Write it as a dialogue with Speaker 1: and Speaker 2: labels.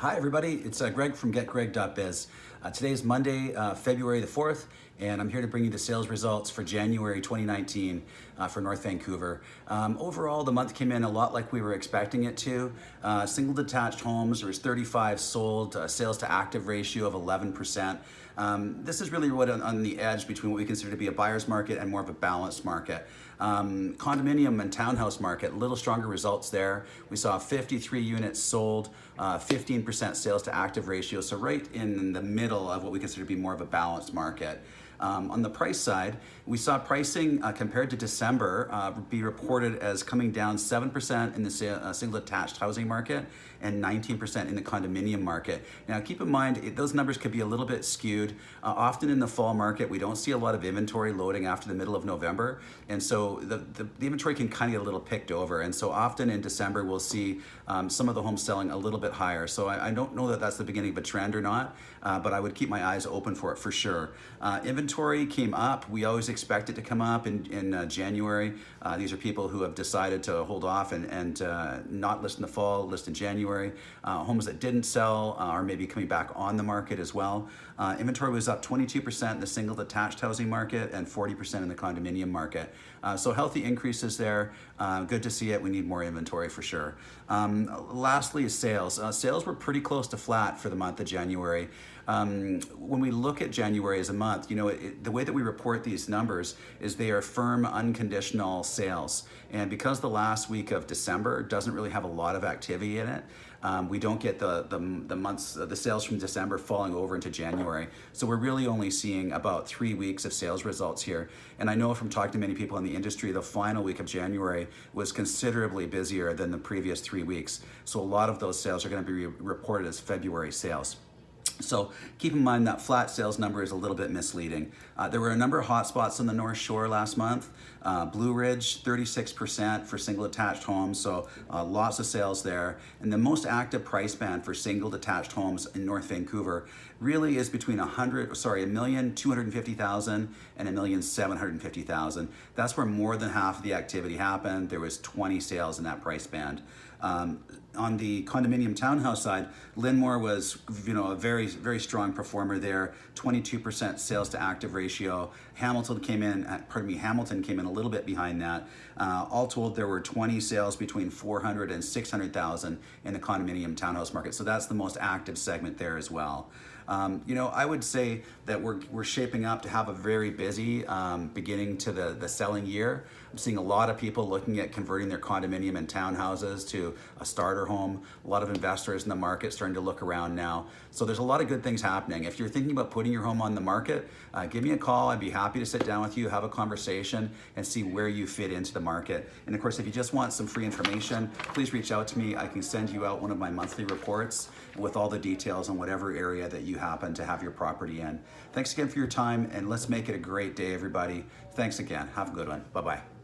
Speaker 1: Hi everybody, it's Greg from getgreg.biz. Today is Monday, February the 4th, and I'm here to bring you the sales results for January 2019 for North Vancouver. Overall, the month came in a lot like we were expecting it to. Single detached homes, there was 35 sold, sales to active ratio of 11%. This is really what on the edge between what we consider to be a buyer's market and more of a balanced market. Condominium and townhouse market, a little stronger results there. We saw 53 units sold, 15% sales to active ratio, so right in the middle of what we consider to be more of a balanced market. On the price side, we saw pricing compared to December be reported as coming down 7% in the single detached housing market and 19% in the condominium market. Now keep in mind, those numbers could be a little bit skewed. Often in the fall market, we don't see a lot of inventory loading after the middle of November, and so the inventory can kind of get a little picked over, and so often in December we'll see some of the homes selling a little bit higher. So I don't know that that's the beginning of a trend or not, but I would keep my eyes open for it for sure. Inventory came up. We always expect it to come up in January. These are people who have decided to hold off and not list in the fall, list in January. Homes that didn't sell are maybe coming back on the market as well. Inventory was up 22% in the single detached housing market and 40% in the condominium market. So healthy increases there. Good to see it. We need more inventory for sure. Lastly is sales. Sales were pretty close to flat for the month of January. When we look at January as a month, the way that we report these numbers is they are firm, unconditional sales. And because the last week of December doesn't really have a lot of activity in it, we don't get the sales from December falling over into January. So we're really only seeing about 3 weeks of sales results here. And I know from talking to many people in the industry, the final week of January was considerably busier than the previous 3 weeks. So a lot of those sales are going to be reported as February sales. So keep in mind that flat sales number is a little bit misleading. There were a number of hotspots on the North Shore last month. Blue Ridge, 36% for single detached homes, so lots of sales there. And the most active price band for single detached homes in North Vancouver really is between $1,250,000 and $1,750,000. That's where more than half of the activity happened. There was 20 sales in that price band. On the condominium townhouse side, Linmore was a very strong performer there, 22% sales to active ratio. Hamilton came in a little bit behind that. All told, there were 20 sales between $400,000 and $600,000 in the condominium townhouse market. So that's the most active segment there as well. I would say that we're shaping up to have a very busy beginning to the selling year. I'm seeing a lot of people looking at converting their condominium and townhouses to a starter home. A lot of investors in the market starting to look around now. So there's a lot of good things happening. If you're thinking about putting your home on the market, give me a call. I'd be happy to sit down with you, have a conversation, and see where you fit into the market. And of course, if you just want some free information, please reach out to me. I can send you out one of my monthly reports with all the details on whatever area that you happen to have your property in. Thanks again for your time, and let's make it a great day, everybody. Thanks again. Have a good one. Bye-bye.